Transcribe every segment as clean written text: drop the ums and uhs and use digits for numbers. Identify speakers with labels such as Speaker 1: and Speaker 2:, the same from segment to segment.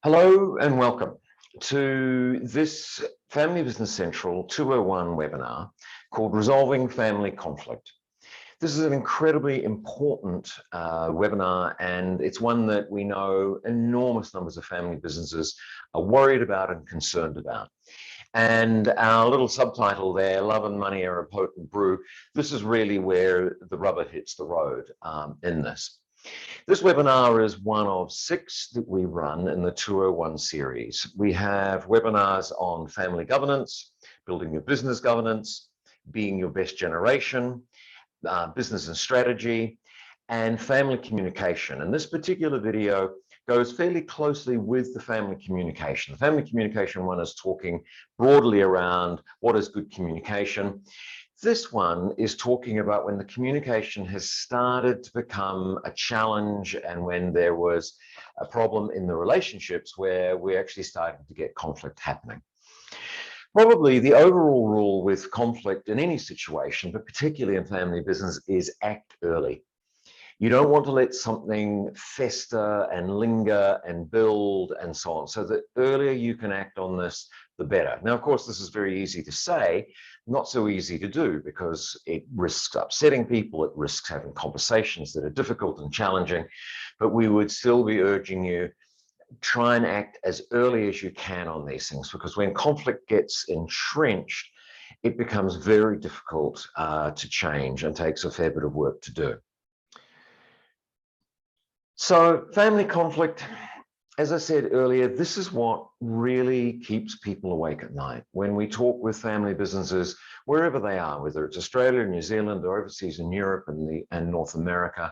Speaker 1: Hello and welcome to this Family Business Central 201 webinar called Resolving Family Conflict. This is an incredibly important webinar, and it's one that we know enormous numbers of family businesses are worried about and concerned about. And our little subtitle there, Love and Money Are a Potent Brew, this is really where the rubber hits the road in this. This webinar is one of 6 that we run in the 201 series. We have webinars on family governance, building your business governance, being your best generation, business and strategy, and family communication. And this particular video goes fairly closely with the family communication. The family communication one is talking broadly around what is good communication. This one is talking about when the communication has started to become a challenge and when there was a problem in the relationships where we actually started to get conflict happening. Probably the overall rule with conflict in any situation, but particularly in family business, is act early. You don't want to let something fester and linger and build and so on. So the earlier you can act on this, the better. Now, of course, this is very easy to say, not so easy to do, because it risks upsetting people, it risks having conversations that are difficult and challenging, but we would still be urging you, try and act as early as you can on these things, because when conflict gets entrenched, it becomes very difficult to change and takes a fair bit of work to do. So family conflict, as I said earlier, this is what really keeps people awake at night. When we talk with family businesses, wherever they are, whether it's Australia, New Zealand, or overseas in Europe and North America,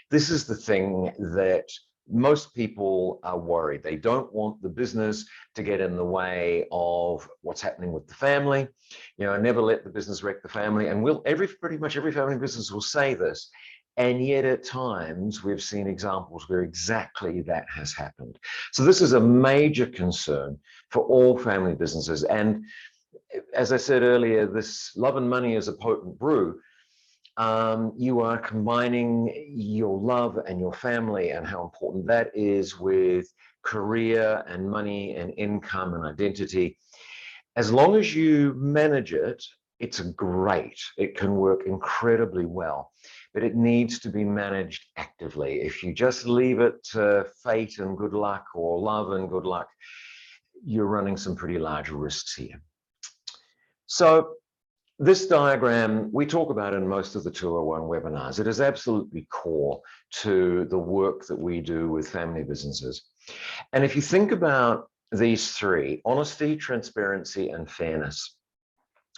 Speaker 1: this is the thing that most people are worried. They don't want the business to get in the way of what's happening with the family. You know, never let the business wreck the family. And pretty much every family business will say this. And yet at times we've seen examples where exactly that has happened. So this is a major concern for all family businesses. And as I said earlier, this love and money is a potent brew. You are combining your love and your family and how important that is with career and money and income and identity. As long as you manage it, it's great. It can work incredibly well, but it needs to be managed actively. If you just leave it to fate and good luck or love and good luck, you're running some pretty large risks here. So this diagram we talk about in most of the 201 webinars. It is absolutely core to the work that we do with family businesses. And if you think about these 3, honesty, transparency, and fairness,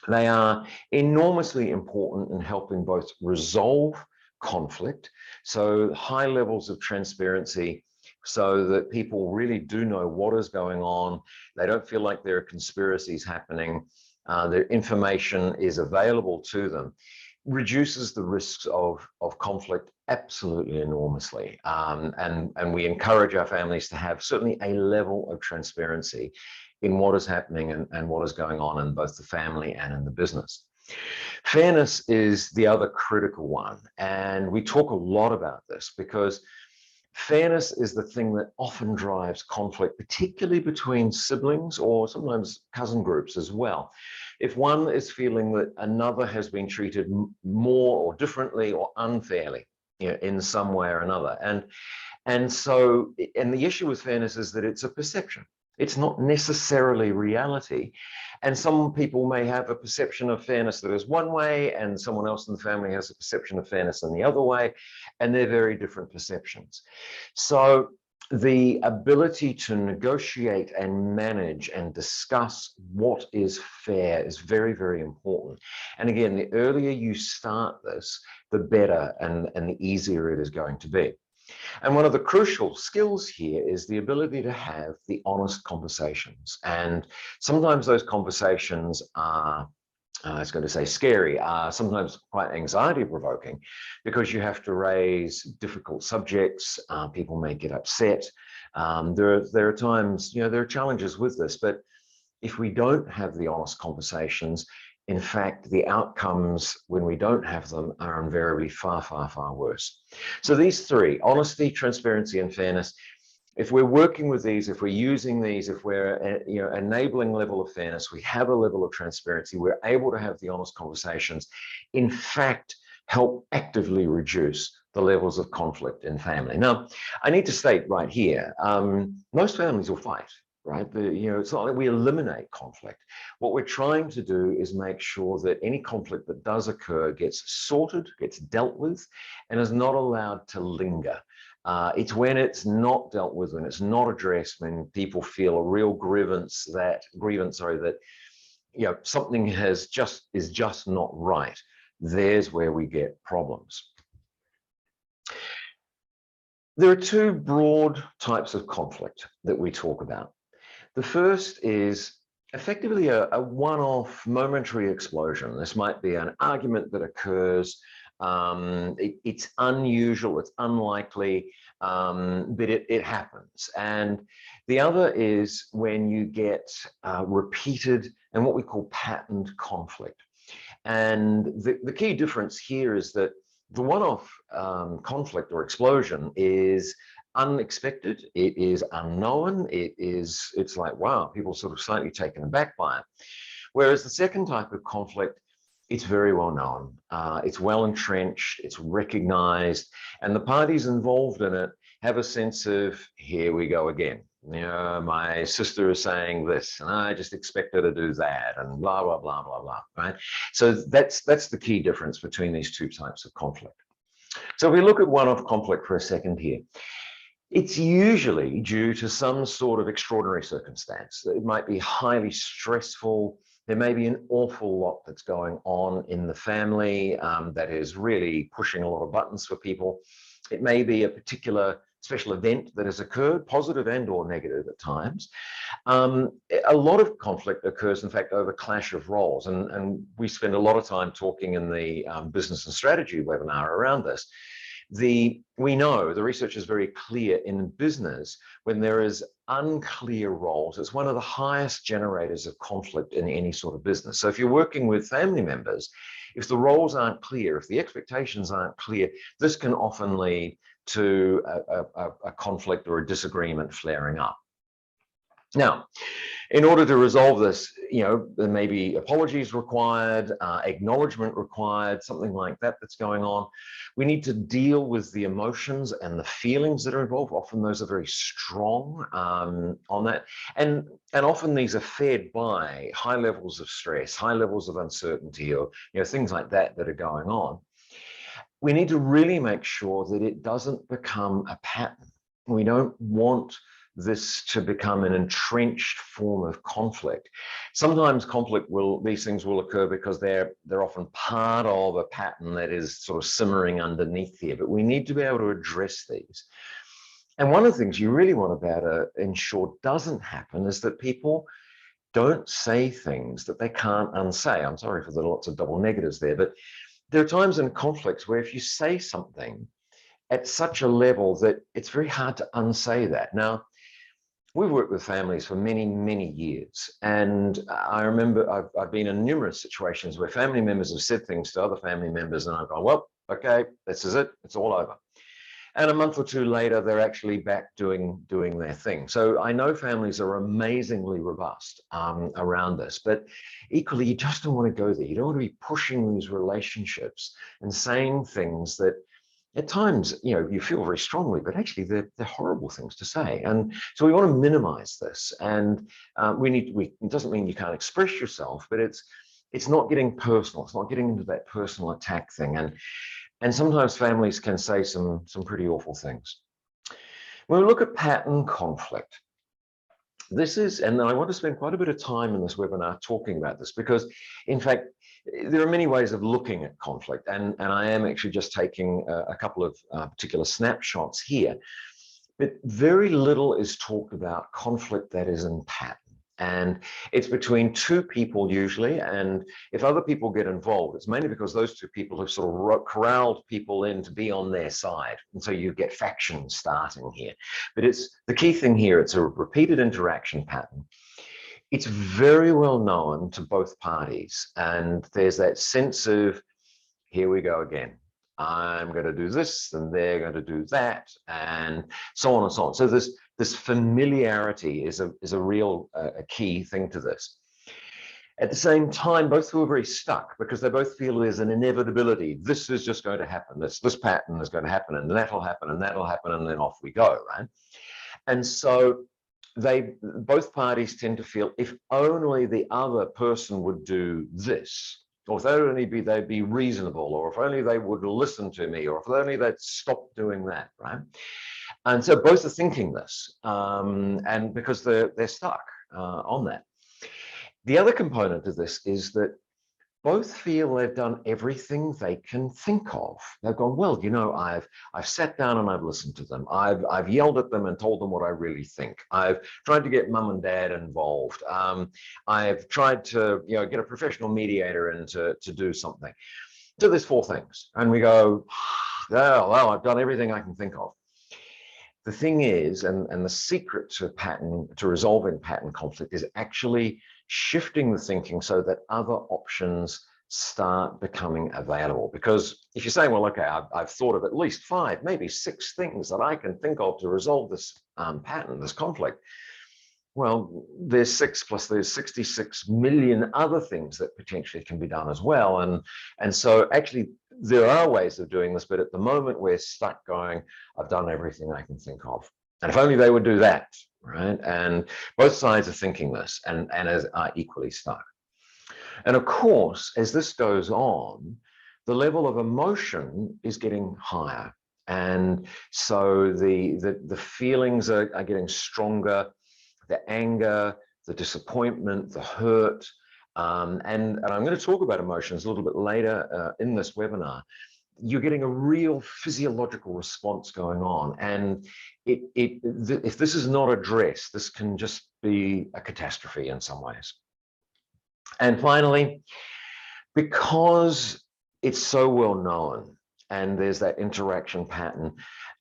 Speaker 1: they are enormously important in helping both resolve conflict, so high levels of transparency, so that people really do know what is going on. They don't feel like there are conspiracies happening. Their information is available to them, reduces the risks of conflict absolutely enormously. And we encourage our families to have certainly a level of transparency in what is happening and what is going on in both the family and in the business. Fairness is the other critical one. And we talk a lot about this because fairness is the thing that often drives conflict, particularly between siblings or sometimes cousin groups as well. If one is feeling that another has been treated more or differently or unfairly, you know, in some way or another. And the issue with fairness is that it's a perception. It's not necessarily reality. And some people may have a perception of fairness that is one way, and someone else in the family has a perception of fairness in the other way, and they're very different perceptions. So the ability to negotiate and manage and discuss what is fair is very, very important. And again, the earlier you start this, the better and the easier it is going to be. And one of the crucial skills here is the ability to have the honest conversations. And sometimes those conversations are, I was going to say scary, are sometimes quite anxiety provoking, because you have to raise difficult subjects. People may get upset. There are times, you know, there are challenges with this, but if we don't have the honest conversations, in fact, the outcomes when we don't have them are invariably far, far, far worse. So these 3, honesty, transparency, and fairness, if we're working with these, if we're using these, if we're enabling level of fairness, we have a level of transparency, we're able to have the honest conversations, in fact, help actively reduce the levels of conflict in family. Now, I need to state right here, most families will fight, right? It's not that we eliminate conflict. What we're trying to do is make sure that any conflict that does occur gets sorted, gets dealt with, and is not allowed to linger. It's when it's not dealt with, when it's not addressed, when people feel a real grievance that something is just not right. There's where we get problems. There are two broad types of conflict that we talk about. The first is effectively a one-off momentary explosion. This might be an argument that occurs. It's unusual, it's unlikely, but it happens. And the other is when you get repeated and what we call patterned conflict. And the key difference here is that the one-off conflict or explosion is unexpected, it is unknown, it's like, wow, people are sort of slightly taken aback by it. Whereas the second type of conflict, it's very well known, it's well entrenched, it's recognized, and the parties involved in it have a sense of, here we go again. My sister is saying this, and I just expect her to do that, and blah, blah, blah, blah, blah, right? So that's the key difference between these two types of conflict. So if we look at one-off conflict for a second here, it's usually due to some sort of extraordinary circumstance. It might be highly stressful. There may be an awful lot that's going on in the family that is really pushing a lot of buttons for people. It may be a particular special event that has occurred, positive and or negative at times. A lot of conflict occurs, in fact, over clash of roles. And we spend a lot of time talking in the business and strategy webinar around this. We know the research is very clear in business when there is unclear roles. It's one of the highest generators of conflict in any sort of business. So if you're working with family members, if the roles aren't clear, if the expectations aren't clear, this can often lead to a conflict or a disagreement flaring up. Now, in order to resolve this, there may be apologies required, acknowledgement required, something like that that's going on. We need to deal with the emotions and the feelings that are involved. Often those are very strong on that. And often these are fed by high levels of stress, high levels of uncertainty, or things like that that are going on. We need to really make sure that it doesn't become a pattern. We don't want this to become an entrenched form of conflict. Sometimes these things will occur because they're often part of a pattern that is sort of simmering underneath here, but we need to be able to address these. And one of the things you really want to ensure doesn't happen is that people don't say things that they can't unsay. I'm sorry for the lots of double negatives there, but there are times in conflicts where if you say something at such a level that it's very hard to unsay that. Now, we've worked with families for many, many years. And I remember I've been in numerous situations where family members have said things to other family members and I've gone, well, okay, this is it, it's all over. And a month or two later, they're actually back doing their thing. So I know families are amazingly robust around this, but equally, you just don't want to go there. You don't want to be pushing these relationships and saying things that at times, you feel very strongly, but actually they're horrible things to say. And so we want to minimize this. And it doesn't mean you can't express yourself, but it's not getting personal. It's not getting into that personal attack thing. And sometimes families can say some pretty awful things. When we look at pattern conflict, and I want to spend quite a bit of time in this webinar talking about this because, in fact, there are many ways of looking at conflict, and I am actually just taking a couple of particular snapshots here. But very little is talked about conflict that is in pattern. And it's between two people usually, and if other people get involved, it's mainly because those two people have sort of corralled people in to be on their side, and so you get factions starting here. But the key thing here, it's a repeated interaction pattern. It's very well known to both parties, and there's that sense of, here we go again. I'm going to do this, and they're going to do that, and so on and so on. So this familiarity is a real a key thing to this. At the same time, both feel very stuck because they both feel there's an inevitability. This is just going to happen. This pattern is going to happen, and that'll happen, and that'll happen, and then off we go, right? And so both parties tend to feel if only the other person would do this, or if only they'd be reasonable, or if only they would listen to me, or if only they'd stop doing that, right? And so both are thinking this, and because they're stuck on that. The other component of this is that both feel they've done everything they can think of. They've gone, well, you know, I've sat down and I've listened to them. I've yelled at them and told them what I really think. I've tried to get mum and dad involved. I've tried to, you know, get a professional mediator in to do something. So there's 4 things, and we go, oh, well, I've done everything I can think of. The thing is, and the secret to resolving pattern conflict is actually shifting the thinking so that other options start becoming available. Because if you're saying, well, okay, I've thought of at least 5, maybe 6 things that I can think of to resolve this pattern, this conflict. Well, there's 6 plus there's 66 million other things that potentially can be done as well. And so actually there are ways of doing this, but at the moment we're stuck going, I've done everything I can think of. And if only they would do that, right? And both sides are thinking this and are equally stuck. And of course, as this goes on, the level of emotion is getting higher. And so the feelings are getting stronger, the anger, the disappointment, the hurt. And I'm going to talk about emotions a little bit later in this webinar. You're getting a real physiological response going on. And if this is not addressed, this can just be a catastrophe in some ways. And finally, because it's so well known and there's that interaction pattern,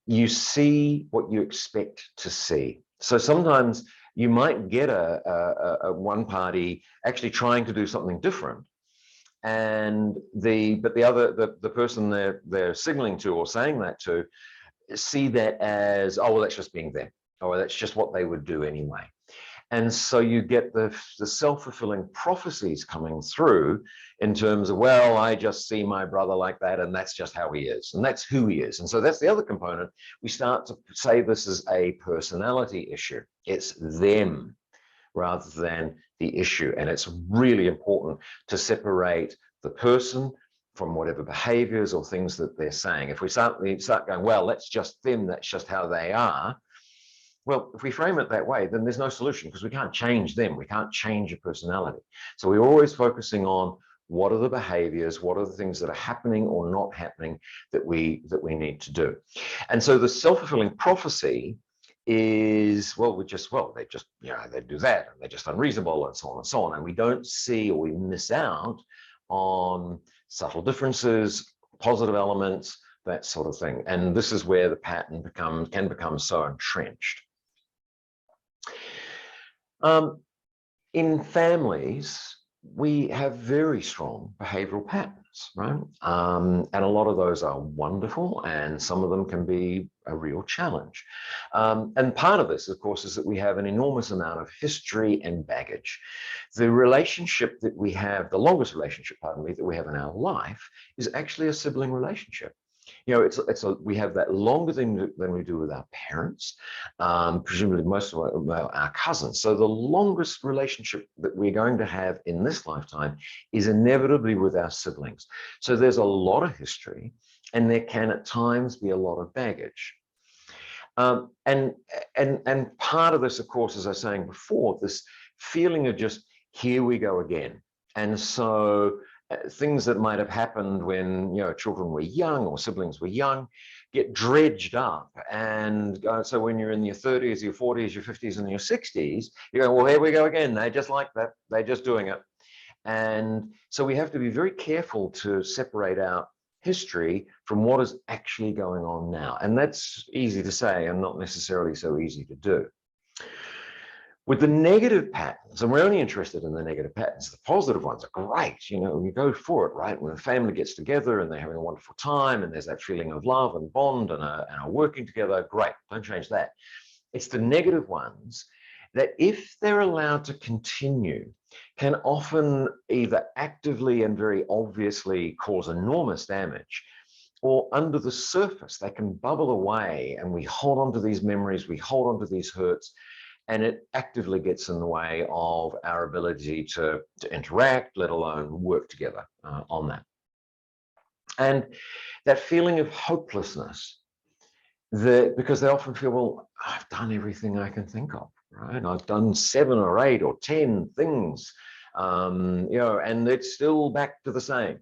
Speaker 1: you see what you expect to see. So sometimes you might get a one party actually trying to do something different, and the person they're signaling to or saying that to see that as, oh well, that's just being there, or that's just what they would do anyway. And so you get the self-fulfilling prophecies coming through in terms of, well, I just see my brother like that, and that's just how he is, and that's who he is. And so that's the other component. We start to say this is a personality issue. It's them rather than the issue. And it's really important to separate the person from whatever behaviors or things that they're saying. If we start going, well, that's just them, that's just how they are. Well, if we frame it that way, then there's no solution because we can't change them. We can't change a personality. So we're always focusing on what are the behaviors, what are the things that are happening or not happening that we need to do. And so the self-fulfilling prophecy is, well, they just, you know, they do that and they're just unreasonable and so on and so on. And we don't see, or we miss out on subtle differences, positive elements, that sort of thing. And this is where the pattern can become so entrenched. In families, we have very strong behavioral patterns, right? And a lot of those are wonderful, and some of them can be a real challenge. And part of this, of course, is that we have an enormous amount of history and baggage. The relationship that we have, the longest relationship, pardon me, that we have in our life is actually a sibling relationship. You know, we have that longer than we do with our parents, presumably most of our cousins. So the longest relationship that we're going to have in this lifetime is inevitably with our siblings. So there's a lot of history, and there can at times be a lot of baggage. And part of this, of course, as I was saying before, this feeling of just, here we go again. And so things that might have happened when, you know, children were young or siblings were young get dredged up. And so when you're in your 30s, your 40s, your 50s, and your 60s, you go, well, here we go again. They're just like that. They're just doing it. And so we have to be very careful to separate out history from what is actually going on now. And that's easy to say and not necessarily so easy to do. With the negative patterns, and we're only interested in the negative patterns, the positive ones are great. You know, you go for it, right? When a family gets together and they're having a wonderful time and there's that feeling of love and bond and are working together, great. Don't change that. It's the negative ones that, if they're allowed to continue, can often either actively and very obviously cause enormous damage, or under the surface, they can bubble away and we hold on to these memories, we hold on to these hurts, and it actively gets in the way of our ability to interact, let alone work together on that. And that feeling of hopelessness, because they often feel, well, I've done everything I can think of, right? I've done 7 or 8 or 10 things, you know, and it's still back to the same.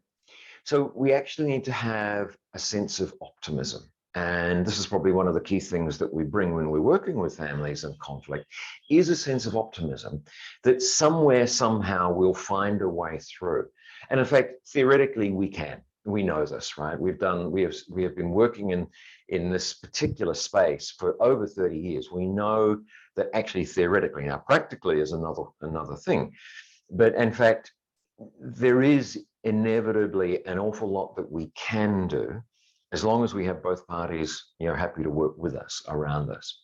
Speaker 1: So we actually need to have a sense of optimism. And this is probably one of the key things that we bring when we're working with families in conflict, is a sense of optimism that somewhere, somehow we'll find a way through. And in fact, theoretically, we can. We know this, right? We have been working in this particular space for over 30 years. We know that actually theoretically, now practically is another thing. But in fact, there is inevitably an awful lot that we can do, as long as we have both parties, you know, happy to work with us around this.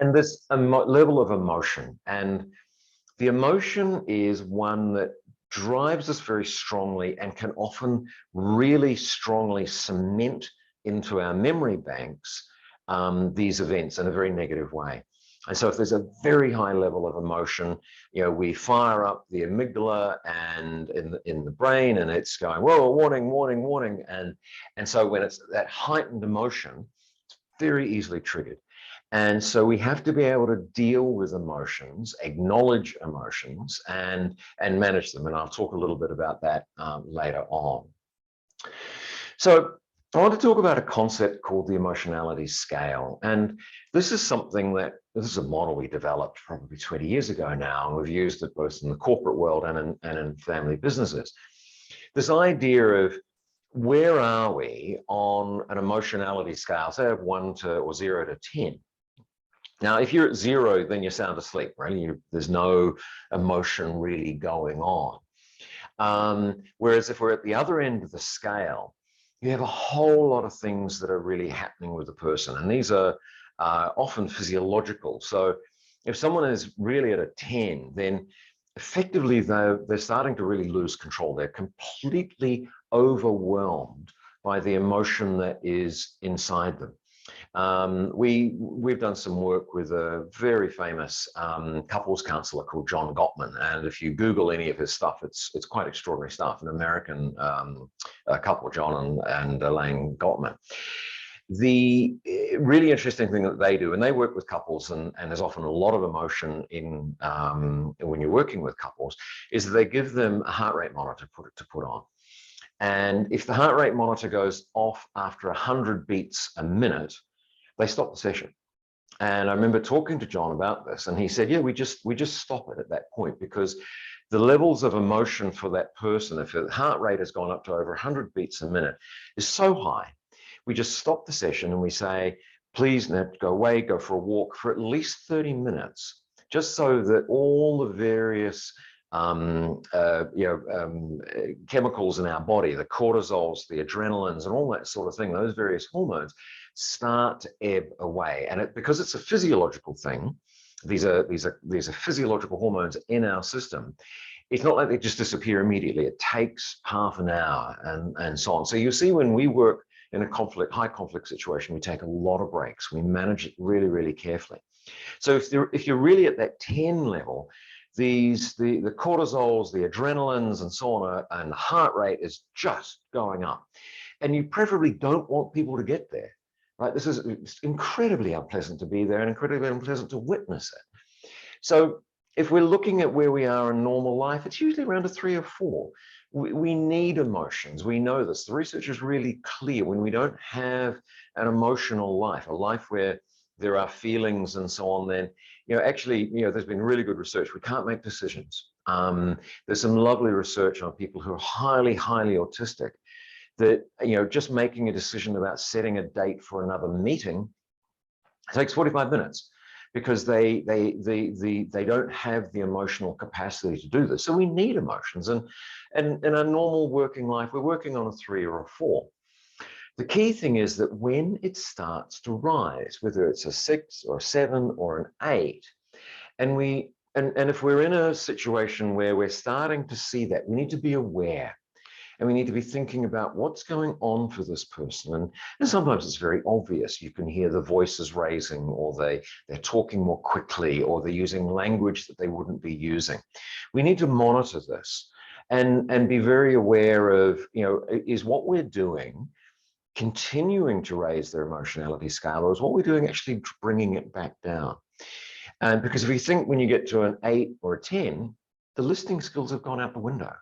Speaker 1: And this level of emotion, and the emotion is one that drives us very strongly and can often really strongly cement into our memory banks these events in a very negative way. And so if there's a very high level of emotion, you know, we fire up the amygdala and in the brain, and it's going, whoa, warning, warning, warning. And so when it's that heightened emotion, it's very easily triggered. And so we have to be able to deal with emotions, acknowledge emotions, and manage them. And I'll talk a little bit about that later on. So I want to talk about a concept called the emotionality scale. And this is a model we developed probably 20 years ago now, and we've used it both in the corporate world and in family businesses. This idea of, where are we on an emotionality scale, say of 1 to or 0 to 10. Now, if you're at 0, then you're sound asleep, right? There's no emotion really going on. Whereas if we're at the other end of the scale, you have a whole lot of things that are really happening with the person. And these are often physiological. So if someone is really at a 10, then effectively they're starting to really lose control. They're completely overwhelmed by the emotion that is inside them. We've done some work with a very famous couples counselor called John Gottman, and if you Google any of his stuff, it's quite extraordinary stuff. An American couple, John and Elaine Gottman. The really interesting thing that they do, and they work with couples, and there's often a lot of emotion in when you're working with couples, is that they give them a heart rate monitor to put on. And if the heart rate monitor goes off after 100 beats a minute, they stop the session. And I remember talking to John about this, and he said, yeah, we just stop it at that point, because the levels of emotion for that person, if the heart rate has gone up to over 100 beats a minute, is so high, we just stop the session and we say, please, now go away, go for a walk for at least 30 minutes, just so that all the various chemicals in our body, the cortisols, the adrenalines, and all that sort of thing, those various hormones, start to ebb away. And because it's a physiological thing, these are physiological hormones in our system. It's not like they just disappear immediately. It takes half an hour and so on. So you see, when we work in a high conflict situation, we take a lot of breaks. We manage it really, really carefully. So if you're really at that 10 level, the cortisols, the adrenalines, and so on, and the heart rate is just going up. And you preferably don't want people to get there, right? It's incredibly unpleasant to be there and incredibly unpleasant to witness it. So if we're looking at where we are in normal life, it's usually around a 3 or 4. We need emotions. We know this. The research is really clear. When we don't have an emotional life, a life where there are feelings and so on, then, actually, there's been really good research. We can't make decisions. There's some lovely research on people who are highly, highly autistic, that, just making a decision about setting a date for another meeting takes 45 minutes. because they don't have the emotional capacity to do this. So we need emotions. And in a normal working life, we're working on a 3 or a 4. The key thing is that when it starts to rise, whether it's a 6 or a 7 or an 8, and if we're in a situation where we're starting to see that, we need to be aware. And we need to be thinking about what's going on for this person. And sometimes it's very obvious. You can hear the voices raising, or they're talking more quickly, or they're using language that they wouldn't be using. We need to monitor this and be very aware of, is what we're doing continuing to raise their emotionality scale, or is what we're doing actually bringing it back down? And because if you think when you get to an 8 or a 10, the listening skills have gone out the window.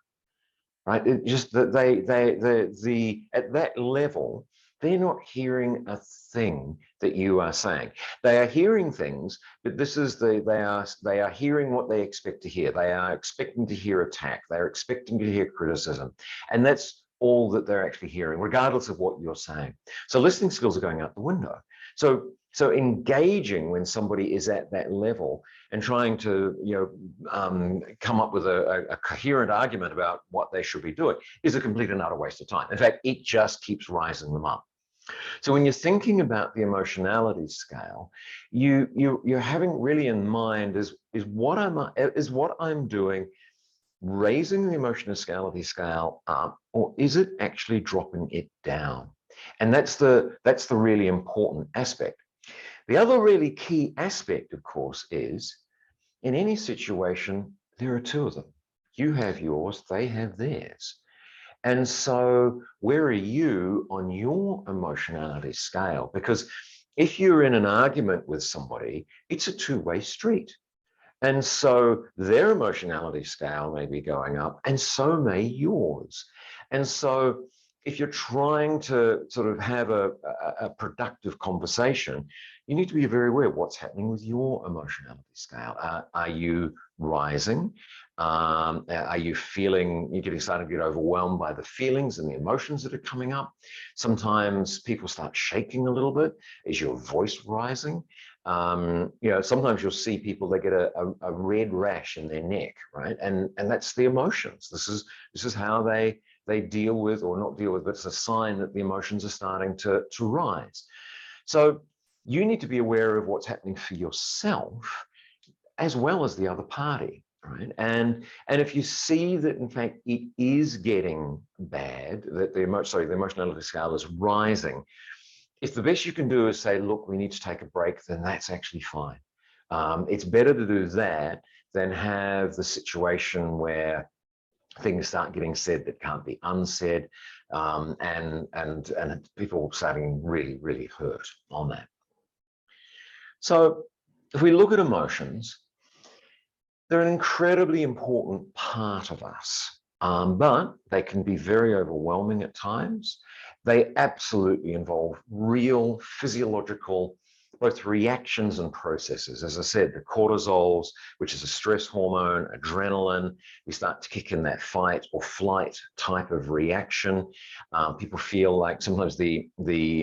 Speaker 1: Right? It just that the at that level, they're not hearing a thing that you are saying. They are hearing things, but this is they are hearing what they expect to hear. They are expecting to hear attack. They're expecting to hear criticism, and that's all that they're actually hearing, regardless of what you're saying. So listening skills are going out the window. So engaging when somebody is at that level and trying to come up with a coherent argument about what they should be doing is a complete and utter waste of time. In fact, it just keeps rising them up. So when you're thinking about the emotionality scale, you're having really in mind is what I'm doing raising the emotionality scale up, or is it actually dropping it down? And that's the really important aspect. The other really key aspect, of course, is in any situation, there are 2 of them. You have yours, they have theirs. And so where are you on your emotionality scale? Because if you're in an argument with somebody, it's a 2-way street. And so their emotionality scale may be going up, and so may yours. And so if you're trying to sort of have a productive conversation, you need to be very aware of what's happening with your emotionality scale. Are you rising? Are you feeling, you're starting to get overwhelmed by the feelings and the emotions that are coming up? Sometimes people start shaking a little bit. Is your voice rising? Sometimes you'll see people, they get a red rash in their neck, right? And that's the emotions. This is how they deal with, or not deal with, but it's a sign that the emotions are starting to rise. So you need to be aware of what's happening for yourself as well as the other party, right? And if you see that in fact it is getting bad, that the emotionality scale is rising, if the best you can do is say, look, we need to take a break, then that's actually fine. It's better to do that than have the situation where things start getting said that can't be unsaid, and people starting really, really hurt on that. So if we look at emotions, they're an incredibly important part of us, but they can be very overwhelming at times. They absolutely involve real physiological, both reactions and processes. As I said, the cortisols, which is a stress hormone, adrenaline, we start to kick in that fight or flight type of reaction. People feel like sometimes we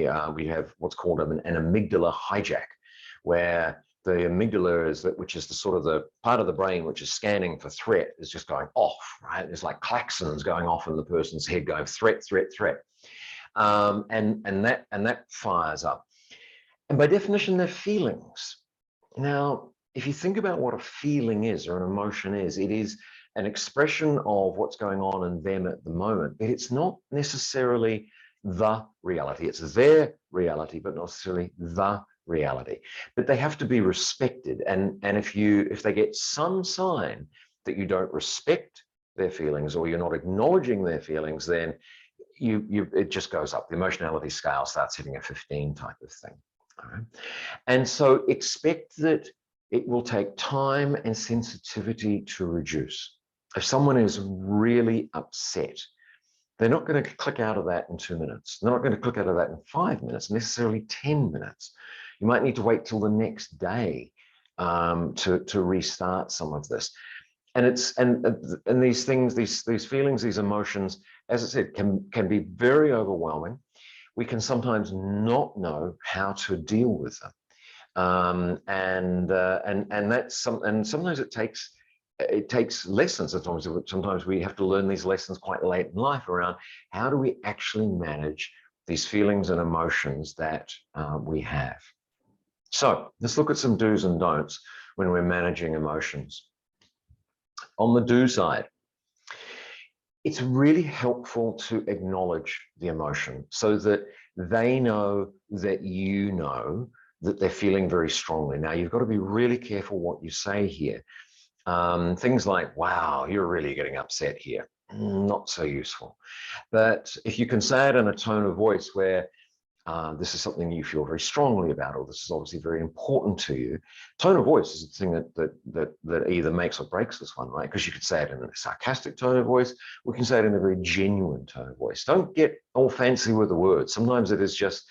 Speaker 1: have what's called an amygdala hijack, where the amygdala which is the sort of the part of the brain which is scanning for threat, is just going off, right? There's like klaxons going off in the person's head going threat, threat, threat. And that fires up. And by definition, they're feelings. Now, if you think about what a feeling is or an emotion is, it is an expression of what's going on in them at the moment, but it's not necessarily the reality. It's their reality, but not necessarily the reality. But they have to be respected. And if they get some sign that you don't respect their feelings, or you're not acknowledging their feelings, then it just goes up. The emotionality scale starts hitting a 15 type of thing. All right? And so expect that it will take time and sensitivity to reduce. If someone is really upset, they're not going to click out of that in 2 minutes. They're not going to click out of that in 5 minutes, necessarily 10 minutes. You might need to wait till the next day to restart some of this. And these things, these feelings, these emotions, as I said, can be very overwhelming. We can sometimes not know how to deal with them. And that's and sometimes it takes lessons. Sometimes we have to learn these lessons quite late in life around how do we actually manage these feelings and emotions that we have. So let's look at some do's and don'ts when we're managing emotions. On the do side, it's really helpful to acknowledge the emotion so that they know that you know that they're feeling very strongly. Now, you've got to be really careful what you say here. Things like, wow, you're really getting upset here. Not so useful. But if you can say it in a tone of voice where this is something you feel very strongly about, or this is obviously very important to you. Tone of voice is the thing that either makes or breaks this one, right? Because you could say it in a sarcastic tone of voice. We can say it in a very genuine tone of voice. Don't get all fancy with the words. Sometimes it is just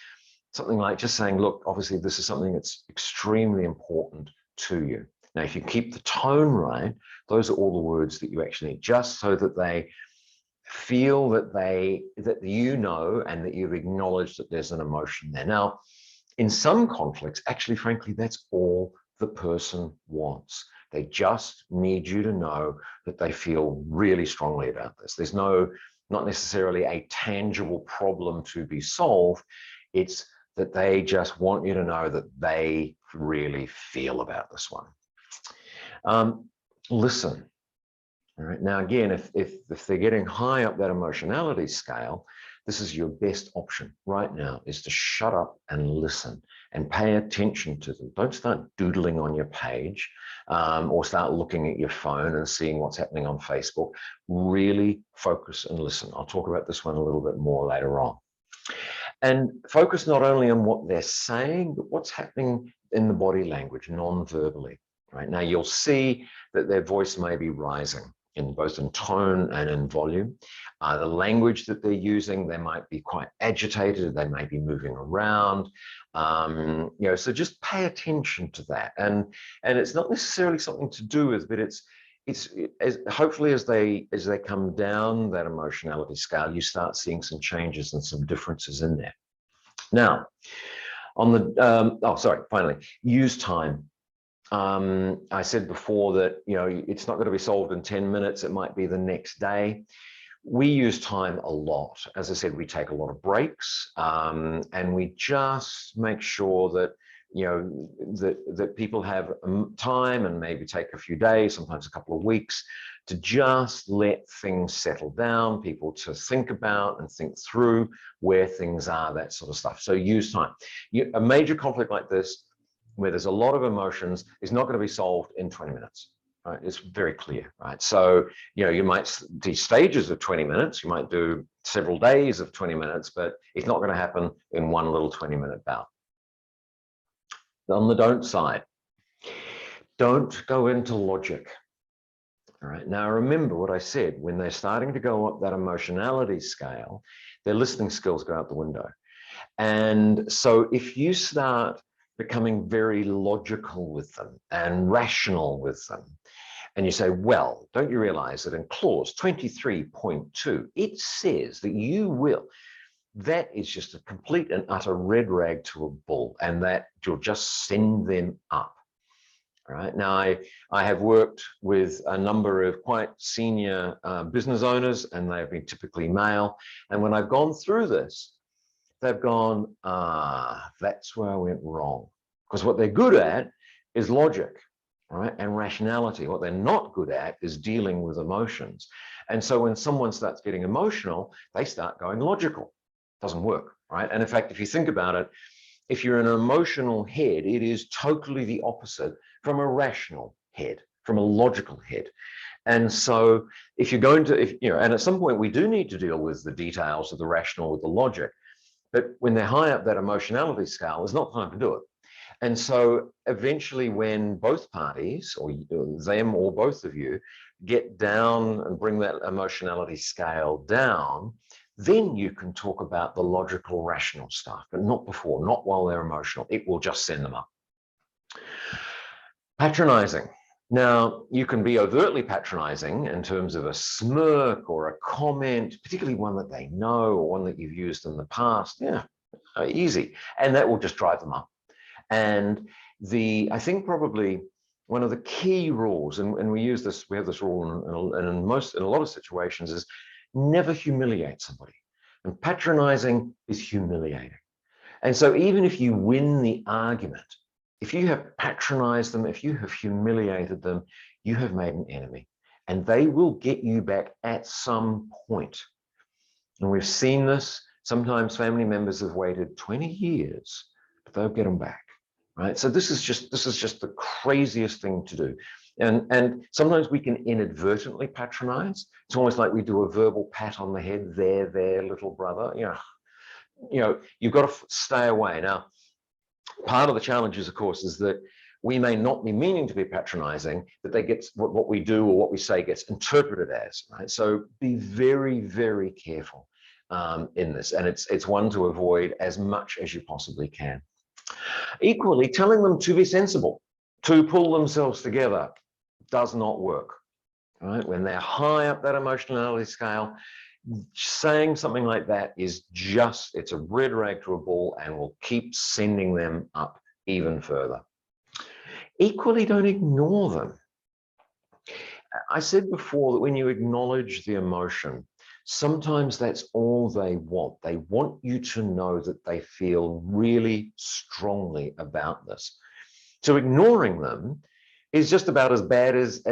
Speaker 1: something like just saying, look, obviously this is something that's extremely important to you. Now, if you keep the tone right, those are all the words that you actually need, just so that they feel that you know and that you've acknowledged that there's an emotion there. Now, in some conflicts, actually, frankly, that's all the person wants. They just need you to know that they feel really strongly about this. There's not necessarily a tangible problem to be solved. It's that they just want you to know that they really feel about this one. Listen. All right. Now, again, if they're getting high up that emotionality scale, this is your best option right now, is to shut up and listen and pay attention to them. Don't start doodling on your page or start looking at your phone and seeing what's happening on Facebook. Really focus and listen. I'll talk about this one a little bit more later on. And focus not only on what they're saying, but what's happening in the body language, non-verbally. Right now, you'll see that their voice may be rising in both in tone and in volume. The language that they're using, they might be quite agitated, they may be moving around. So just pay attention to that. And it's not necessarily something to do with, but it's hopefully as they come down that emotionality scale, you start seeing some changes and some differences in there. Now, on the finally, use time. I said before that, it's not going to be solved in 10 minutes. It might be the next day. We use time a lot. As I said, we take a lot of breaks, and we just make sure that, that people have time, and maybe take a few days, sometimes a couple of weeks, to just let things settle down, people to think about and think through where things are, that sort of stuff. So use time. A major conflict like this, where there's a lot of emotions, is not going to be solved in 20 minutes. Right? It's very clear, right? So, you might do stages of 20 minutes, you might do several days of 20 minutes, but it's not going to happen in one little 20-minute bout. On the don't side, don't go into logic. All right. Now, remember what I said, when they're starting to go up that emotionality scale, their listening skills go out the window. And so if you start becoming very logical with them and rational with them, and you say, well, don't you realize that in clause 23.2, it says that you will, that is just a complete and utter red rag to a bull, and that you'll just send them up. All right. Now, I have worked with a number of quite senior business owners, and they've been typically male. And when I've gone through this, they've gone, that's where I went wrong. Because what they're good at is logic, right, and rationality. What they're not good at is dealing with emotions. And so when someone starts getting emotional, they start going logical. Doesn't work, right? And in fact, if you think about it, if you're an emotional head, it is totally the opposite from a rational head, from a logical head. And so if you're going to, and at some point we do need to deal with the details of the rational with the logic, but when they're high up that emotionality scale, there's not time to do it. And so eventually when both parties, or them or both of you, get down and bring that emotionality scale down, then you can talk about the logical, rational stuff, but not before, not while they're emotional. It will just send them up. Patronizing. Now, you can be overtly patronizing in terms of a smirk or a comment, particularly one that they know or one that you've used in the past. Yeah, easy. And that will just drive them up. And I think probably one of the key rules, and we use this, we have this rule in a lot of situations, is never humiliate somebody. And patronizing is humiliating. And so even if you win the argument, if you have patronized them, if you have humiliated them, you have made an enemy, and they will get you back at some point. And we've seen this. Sometimes family members have waited 20 years, but they'll get them back, right? So this is just the craziest thing to do. And sometimes we can inadvertently patronize. It's almost like we do a verbal pat on the head, there, little brother. You've got to stay away. Now, part of the challenge is, of course, is that we may not be meaning to be patronizing, but they get what we do or what we say gets interpreted as, right? So be very, very careful in this. And it's one to avoid as much as you possibly can. Equally, telling them to be sensible, to pull themselves together, does not work, right? When they're high up that emotionality scale, saying something like that is it's a red rag to a bull and will keep sending them up even further. Equally, don't ignore them. I said before that when you acknowledge the emotion, sometimes that's all they want. They want you to know that they feel really strongly about this. So ignoring them is just about as bad as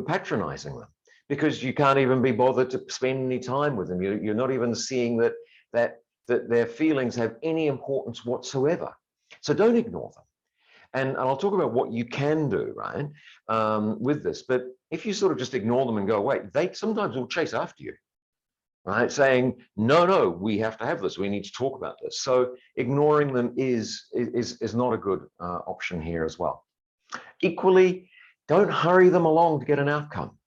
Speaker 1: patronizing them, because you can't even be bothered to spend any time with them. You're not even seeing that their feelings have any importance whatsoever. So don't ignore them. And I'll talk about what you can do, right, with this. But if you sort of just ignore them and go away, they sometimes will chase after you, right, saying, no, we have to have this. We need to talk about this. So ignoring them is not a good option here as well. Equally, don't hurry them along to get an outcome.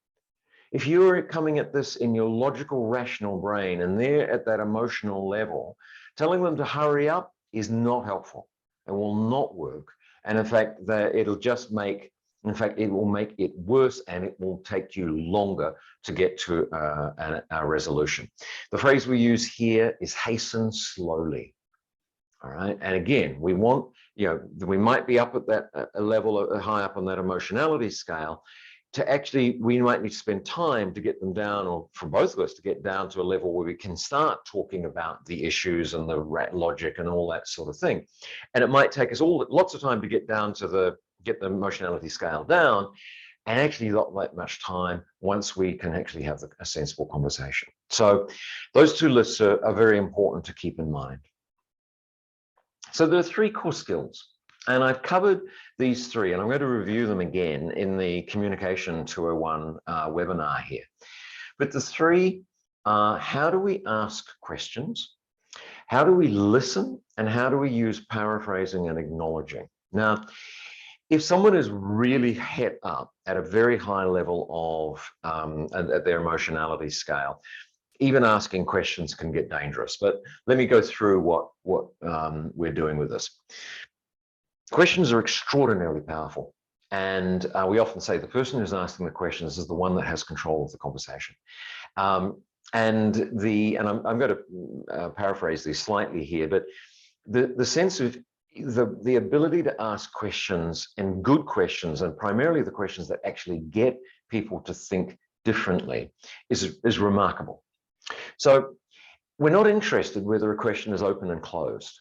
Speaker 1: If you're coming at this in your logical, rational brain and they're at that emotional level, telling them to hurry up is not helpful. It will not work. And in fact, it'll just make, it will make it worse, and it will take you longer to get to a resolution. The phrase we use here is hasten slowly. All right. And again, we want, we might be up at that level, high up on that emotionality scale. To actually, we might need to spend time to get them down, or for both of us to get down to a level where we can start talking about the issues and the logic and all that sort of thing. And it might take us lots of time to get down to get the emotionality scale down, and actually not that much time once we can actually have a sensible conversation. So those two lists are very important to keep in mind. So there are 3 core skills. And I've covered these 3, and I'm going to review them again in the Communication 201 webinar here. But the 3 are: how do we ask questions? How do we listen? And how do we use paraphrasing and acknowledging? Now, if someone is really het up at a very high level of at their emotionality scale, even asking questions can get dangerous. But let me go through what we're doing with this. Questions are extraordinarily powerful. And we often say the person who's asking the questions is the one that has control of the conversation. And I'm going to paraphrase these slightly here, but the sense of the ability to ask questions, and good questions, and primarily the questions that actually get people to think differently, is remarkable. So we're not interested whether a question is open and closed.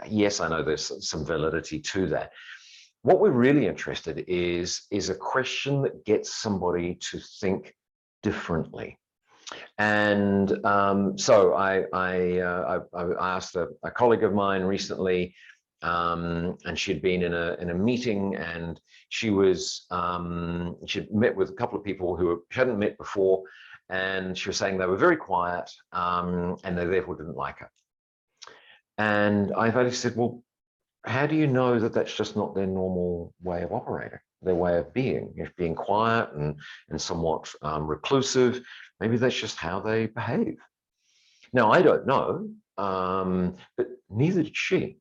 Speaker 1: Yes, I know there's some validity to that. What we're really interested is a question that gets somebody to think differently. And so I asked a colleague of mine recently, and she'd been in a meeting, and she'd met with a couple of people who she hadn't met before, and she was saying they were very quiet, and they therefore didn't like her. And I finally said, well, how do you know that that's just not their normal way of operating, their way of being? If being quiet and somewhat reclusive, maybe that's just how they behave. Now, I don't know, but neither did she.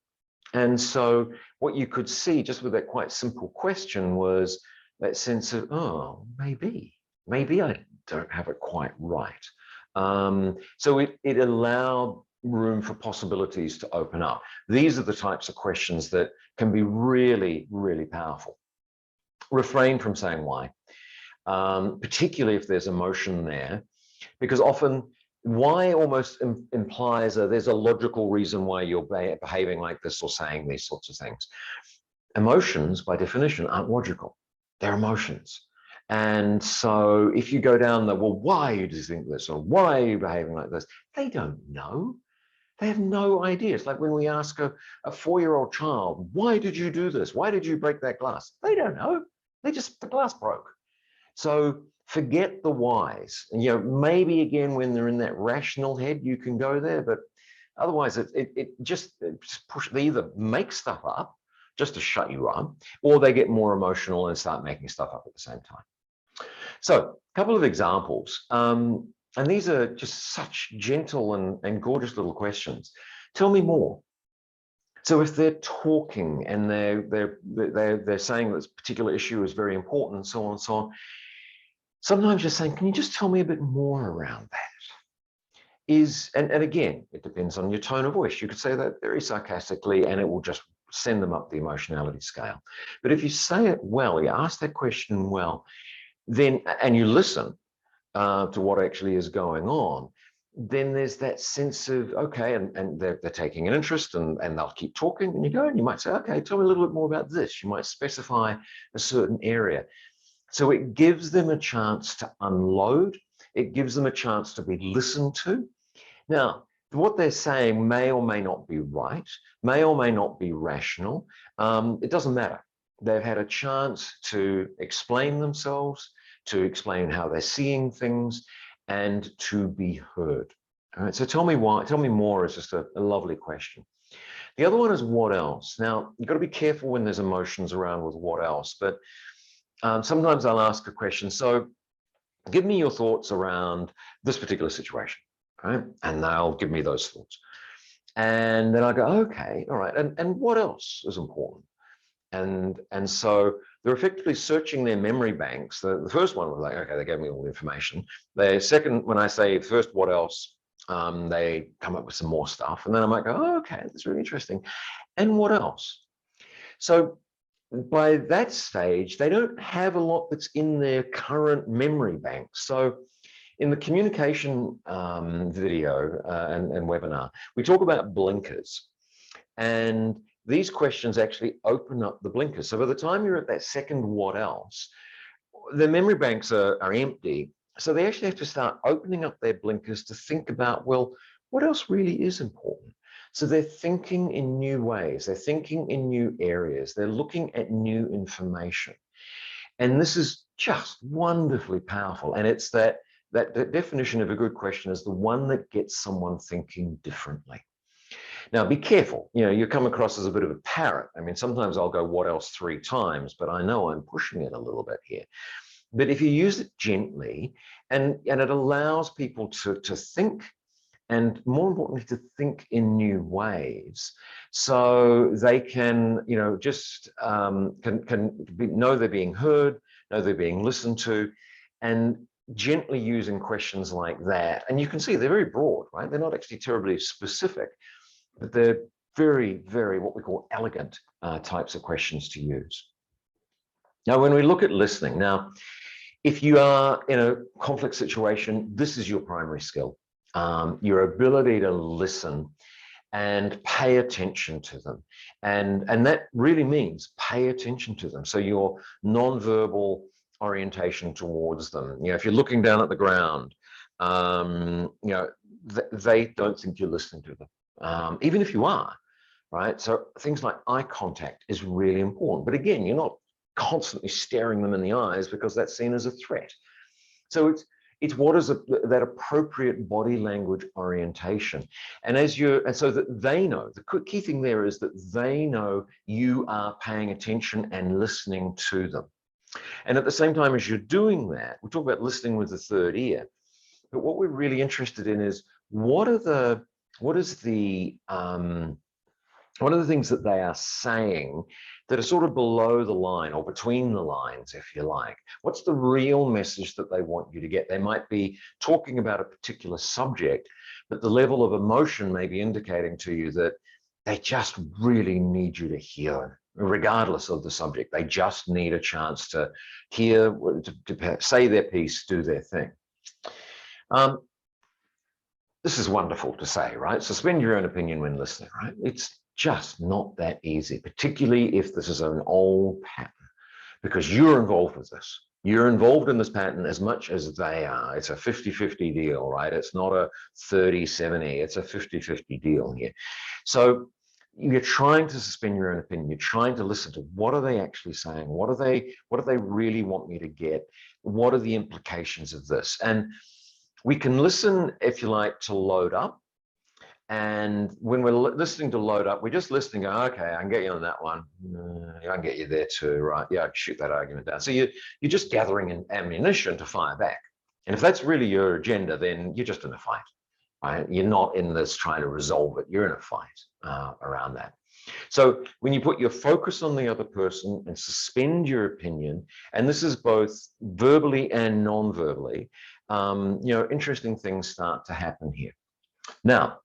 Speaker 1: And so what you could see just with that quite simple question was that sense of, oh, maybe I don't have it quite right. So it allowed room for possibilities to open up. These are the types of questions that can be really, really powerful. Refrain from saying why, particularly if there's emotion there, because often why almost implies there's a logical reason why you're behaving like this or saying these sorts of things. Emotions, by definition, aren't logical. They're emotions. And so if you go down the, well, why do you think this, or why are you behaving like this? They don't know. They have no idea. It's like when we ask a 4-year-old child, why did you do this? Why did you break that glass? They don't know. The glass broke. So forget the whys. And, maybe again, when they're in that rational head, you can go there, but otherwise it just push, they either make stuff up just to shut you up, or they get more emotional and start making stuff up at the same time. So a couple of examples, and these are just such gentle and gorgeous little questions. Tell me more. So if they're talking and they're saying this particular issue is very important and so on and so on, sometimes you're saying, can you just tell me a bit more around that? And again, it depends on your tone of voice. You could say that very sarcastically and it will just send them up the emotionality scale. But if you say it well, you ask that question well, then, and you listen to what actually is going on, then there's that sense of, okay, and they're taking an interest and they'll keep talking, and you go and you might say, okay, tell me a little bit more about this. You might specify a certain area. So it gives them a chance to unload. It gives them a chance to be listened to. Now, what they're saying may or may not be right, may or may not be rational. It doesn't matter. They've had a chance to explain themselves, to explain how they're seeing things, and to be heard. All right, so tell me more is just a lovely question. The other one is what else? Now, you've got to be careful when there's emotions around with what else, but sometimes I'll ask a question. So give me your thoughts around this particular situation, right? And they'll give me those thoughts. And then I go, okay, all right. And what else is important? And so they're effectively searching their memory banks. The first one was like, okay, they gave me all the information. The second, when I say first, what else? They come up with some more stuff. And then I'm like, oh, okay, that's really interesting. And what else? So by that stage, they don't have a lot that's in their current memory bank. So in the communication video and webinar, we talk about blinkers. And these questions actually open up the blinkers. So by the time you're at that second what else, the memory banks are empty. So they actually have to start opening up their blinkers to think about, well, what else really is important? So they're thinking in new ways. They're thinking in new areas. They're looking at new information. And this is just wonderfully powerful. And it's that definition of a good question is the one that gets someone thinking differently. Now, be careful. You come across as a bit of a parrot. I mean, sometimes I'll go, what else 3 times, but I know I'm pushing it a little bit here. But if you use it gently and it allows people to think, and more importantly, to think in new ways, so they can, just know they're being heard, know they're being listened to, and gently using questions like that. And you can see they're very broad, right? They're not actually terribly specific, but they're very, very what we call elegant types of questions to use. Now, when we look at listening, if you are in a conflict situation, this is your primary skill. Your ability to listen and pay attention to them. And that really means pay attention to them. So your nonverbal orientation towards them. If you're looking down at the ground, they don't think you're listening to them, even if you are, right? So things like eye contact is really important. But again, you're not constantly staring them in the eyes because that's seen as a threat. So it's what is that appropriate body language orientation. And so that they know, the key thing there is that they know you are paying attention and listening to them. And at the same time as you're doing that, we talk about listening with the third ear, but what we're really interested in is what is the one of the things that they are saying that are sort of below the line or between the lines, if you like. What's the real message that they want you to get? They might be talking about a particular subject, but the level of emotion may be indicating to you that they just really need you to hear, regardless of the subject. They just need a chance to hear, to say their piece, do their thing. This is wonderful to say, right? Suspend your own opinion when listening, right? It's just not that easy, particularly if this is an old pattern, because you're involved with this. You're involved in this pattern as much as they are. It's a 50-50 deal, right? It's not a 30-70, it's a 50-50 deal here. So you're trying to suspend your own opinion. You're trying to listen to what are they actually saying? What do they really want me to get? What are the implications of this? And we can listen, if you like, to load up. And when we're listening to load up, we're just listening, going, okay, I can get you on that one. I can get you there too, right? Yeah, I can shoot that argument down. So you're just gathering ammunition to fire back. And if that's really your agenda, then you're just in a fight, right? You're not in this trying to resolve it. You're in a fight around that. So when you put your focus on the other person and suspend your opinion, and this is both verbally and non-verbally, interesting things start to happen here. Now,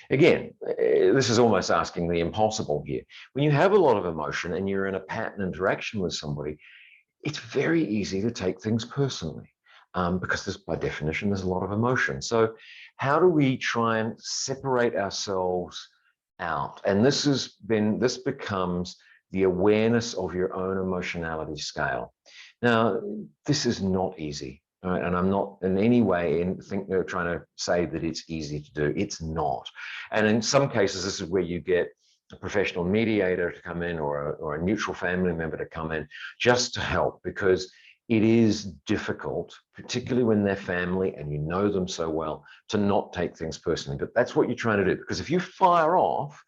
Speaker 1: again, this is almost asking the impossible here. When you have a lot of emotion and you're in a pattern interaction with somebody, it's very easy to take things personally because by definition, there's a lot of emotion. So how do we try and separate ourselves out? And this becomes the awareness of your own emotionality scale. Now, this is not easy. Right? And I'm not in any way trying to say that it's easy to do. It's not. And in some cases, this is where you get a professional mediator to come in or a neutral family member to come in just to help, because it is difficult, particularly when they're family and you know them so well, to not take things personally. But that's what you're trying to do, because if you fire off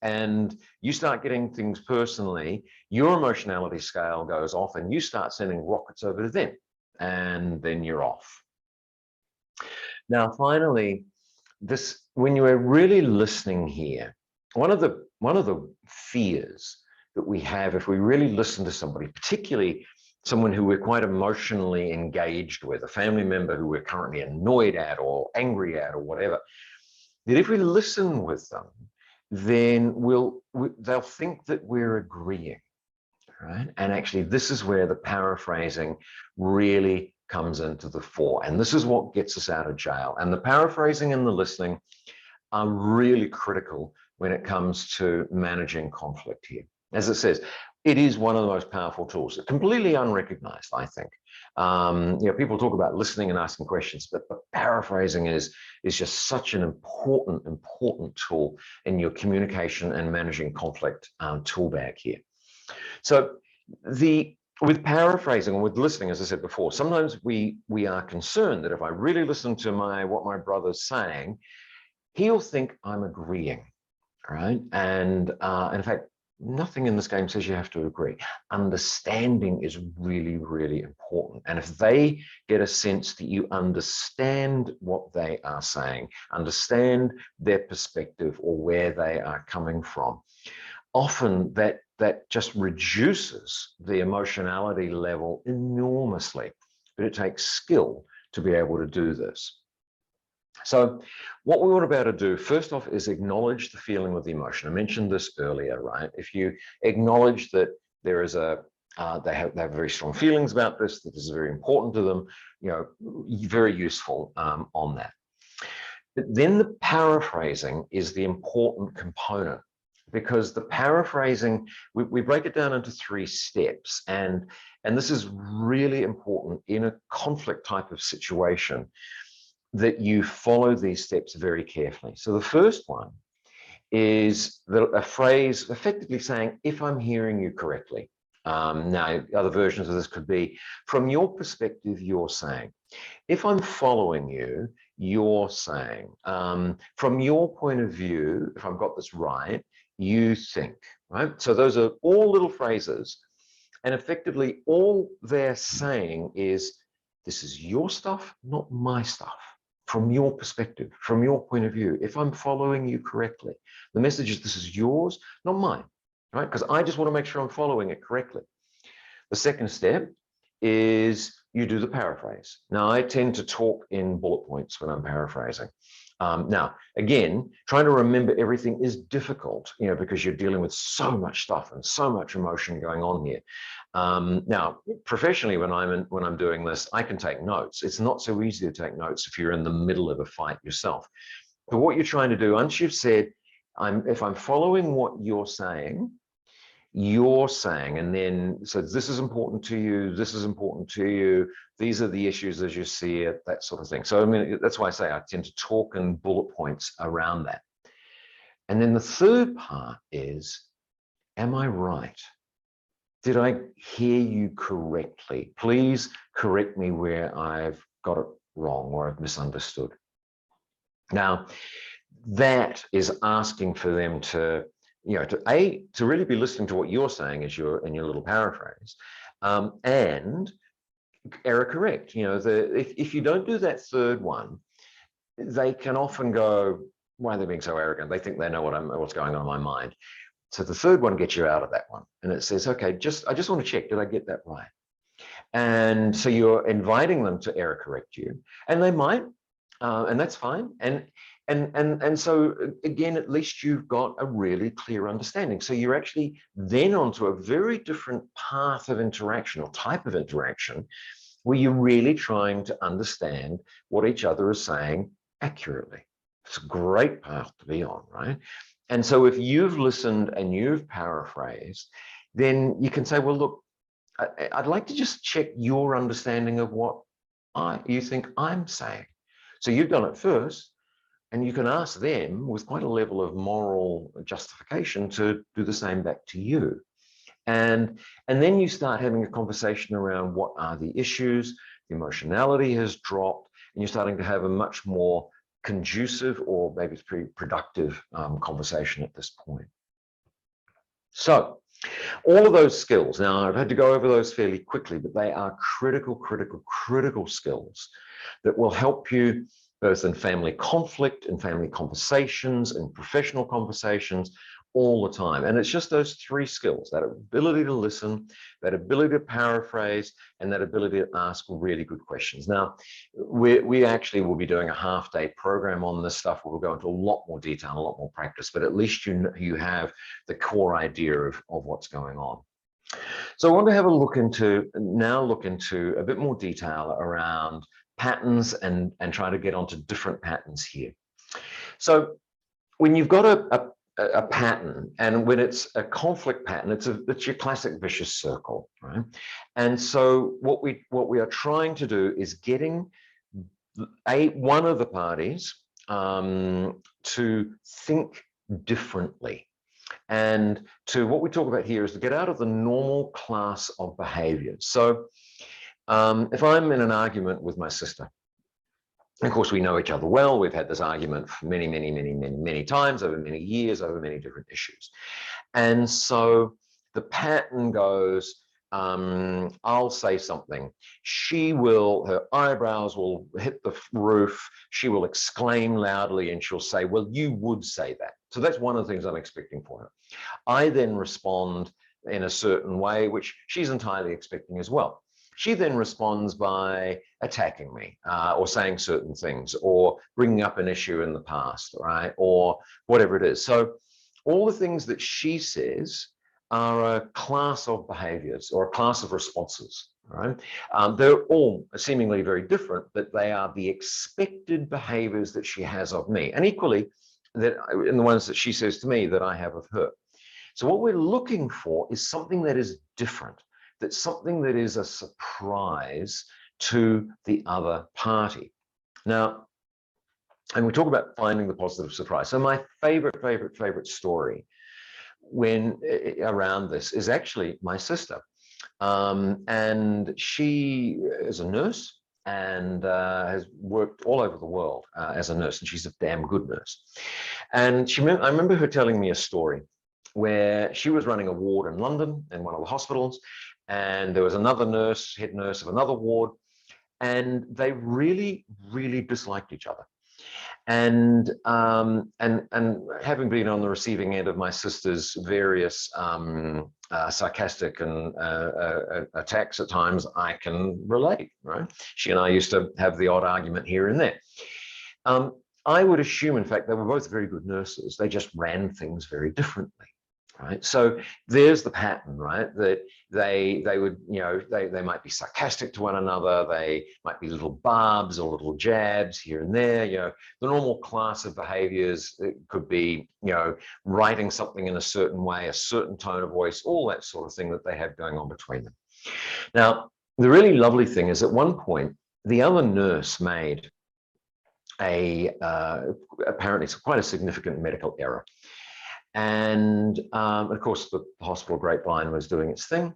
Speaker 1: and you start getting things personally, your emotionality scale goes off and you start sending rockets over to them. And then you're off. Now, finally, when you are really listening here, one of the fears that we have if we really listen to somebody, particularly someone who we're quite emotionally engaged with, a family member who we're currently annoyed at or angry at or whatever, that if we listen with them, then they'll think that we're agreeing. Right? And actually, this is where the paraphrasing really comes into the fore. And this is what gets us out of jail. And the paraphrasing and the listening are really critical when it comes to managing conflict here. As it says, it is one of the most powerful tools, completely unrecognized, I think. People talk about listening and asking questions, but paraphrasing is just such an important tool in your communication and managing conflict tool bag here. So with paraphrasing and with listening, as I said before, sometimes we are concerned that if I really listen to what my brother's saying, he'll think I'm agreeing, right? And in fact, nothing in this game says you have to agree. Understanding is really, really important. And if they get a sense that you understand what they are saying, understand their perspective or where they are coming from, often that just reduces the emotionality level enormously, but it takes skill to be able to do this. So what we want to be able to do, first off, is acknowledge the feeling of the emotion. I mentioned this earlier, right? If you acknowledge that there is they have very strong feelings about this, that this is very important to them, very useful on that. But then the paraphrasing is the important component, because the paraphrasing, we break it down into 3 steps. And this is really important in a conflict type of situation, that you follow these steps very carefully. So the first one is a phrase effectively saying, if I'm hearing you correctly. Now, other versions of this could be, from your perspective, you're saying. If I'm following you, you're saying. From your point of view, if I've got this right, you think, right? So those are all little phrases. And effectively, all they're saying is, this is your stuff, not my stuff. from your perspective, from your point of view, if I'm following you correctly. The message is this is yours, not mine, right? Because I just want to make sure I'm following it correctly. The second step is you do the paraphrase. Now, I tend to talk in bullet points when I'm paraphrasing. Now, again, trying to remember everything is difficult, because you're dealing with so much stuff and so much emotion going on here. Now, professionally, when I'm doing this, I can take notes. It's not so easy to take notes if you're in the middle of a fight yourself. But what you're trying to do, once you've said, if I'm following what you're saying, and then so this is important to you, this is important to you, these are the issues as you see it, that sort of thing. So I mean, that's why I say I tend to talk in bullet points around that. And then the third part is, am I right? Did I hear you correctly? Please correct me where I've got it wrong or I've misunderstood. Now, that is asking for them to really be listening to what you're saying in your little paraphrase, and error correct. If you don't do that third one, they can often go, why are they being so arrogant? They think they know what's going on in my mind. So the third one gets you out of that one, and it says, okay, I just want to check, did I get that right? And so you're inviting them to error correct you, and they might, and that's fine. And so again, at least you've got a really clear understanding. So you're actually then onto a very different path of interaction or type of interaction where you're really trying to understand what each other is saying accurately. It's a great path to be on, right? And so if you've listened and you've paraphrased, then you can say, well, look, I'd like to just check your understanding of what you think I'm saying. So you've done it first, and you can ask them with quite a level of moral justification to do the same back to you. And then you start having a conversation around what are the issues, the emotionality has dropped, and you're starting to have a much more conducive or maybe it's pretty productive conversation at this point. So all of those skills, now I've had to go over those fairly quickly, but they are critical skills that will help you both in family conflict, in family conversations, in professional conversations, all the time. And it's just those three skills, that ability to listen, that ability to paraphrase, and that ability to ask really good questions. Now, we actually will be doing a half-day program on this stuff. We'll go into a lot more detail, a lot more practice, but at least you have the core idea of what's going on. So I want to have a look into a bit more detail around patterns and try to get onto different patterns here. So when you've got a pattern, and when it's a conflict pattern, it's your classic vicious circle, right? And so what we are trying to do is getting one of the parties to think differently. And to what we talk about here is to get out of the normal class of behaviors. So if I'm in an argument with my sister, of course, we know each other well. We've had this argument for many times over many years, over many different issues. And so the pattern goes, I'll say something. Her eyebrows will hit the roof. She will exclaim loudly and she'll say, well, you would say that. So that's one of the things I'm expecting for her. I then respond in a certain way, which she's entirely expecting as well. She then responds by attacking me or saying certain things or bringing up an issue in the past, right? Or whatever it is. So all the things that she says are a class of behaviors or a class of responses, right? They're all seemingly very different, but they are the expected behaviors that she has of me. And equally, that in the ones that she says to me that I have of her. So what we're looking for is something that is different. That's something that is a surprise to the other party. Now, and we talk about finding the positive surprise. So my favorite story around this is actually my sister. And she is a nurse and has worked all over the world as a nurse, and she's a damn good nurse. And I remember her telling me a story where she was running a ward in London in one of the hospitals, and there was another nurse, head nurse of another ward, and they really, really disliked each other. And having been on the receiving end of my sister's various sarcastic and attacks at times, I can relate, right? She and I used to have the odd argument here and there. I would assume, in fact, they were both very good nurses. They just ran things very differently, right? So there's the pattern, right? That they would, they might be sarcastic to one another. They might be little barbs or little jabs here and there. The normal class of behaviors, it could be, writing something in a certain way, a certain tone of voice, all that sort of thing that they have going on between them. Now, the really lovely thing is at one point, the other nurse made apparently quite a significant medical error. And of course, the hospital grapevine was doing its thing.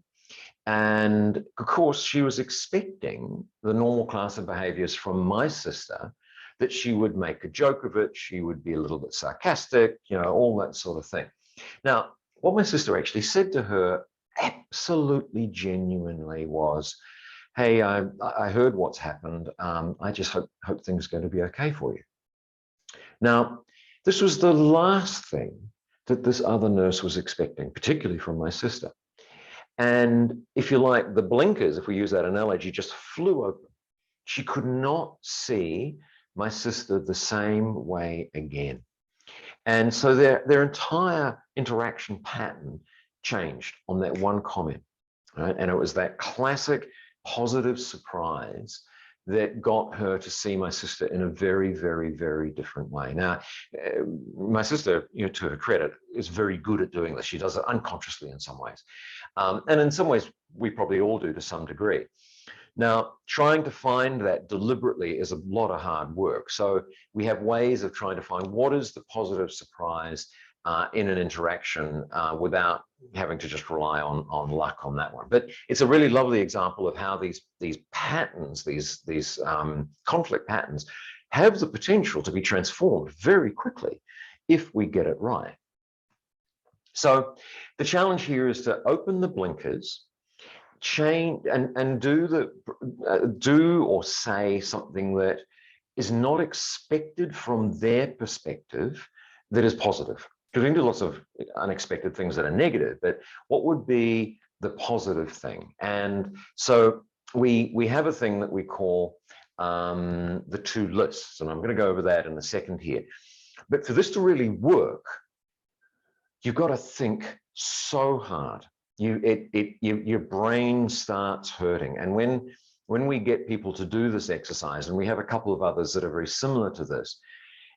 Speaker 1: And of course, she was expecting the normal class of behaviors from my sister, that she would make a joke of it, she would be a little bit sarcastic, all that sort of thing. Now, what my sister actually said to her, absolutely genuinely, was, hey, I heard what's happened. I just hope things are going to be okay for you. Now, this was the last thing that this other nurse was expecting, particularly from my sister. And if you like, the blinkers, if we use that analogy, just flew open. She could not see my sister the same way again. And so their entire interaction pattern changed on that one comment, right? And it was that classic positive surprise that got her to see my sister in a very, very, very different way. Now, my sister, to her credit, is very good at doing this. She does it unconsciously in some ways. And in some ways, we probably all do to some degree. Now, trying to find that deliberately is a lot of hard work. So we have ways of trying to find what is the positive surprise in an interaction without having to just rely on luck on that one. But it's a really lovely example of how these patterns, these conflict patterns, have the potential to be transformed very quickly if we get it right. So the challenge here is to open the blinkers, change and do or say something that is not expected from their perspective that is positive. Because we can do lots of unexpected things that are negative, but what would be the positive thing? And so we have a thing that we call the two lists, and I'm going to go over that in a second here. But for this to really work, you've got to think so hard. Your brain starts hurting. And when we get people to do this exercise, and we have a couple of others that are very similar to this,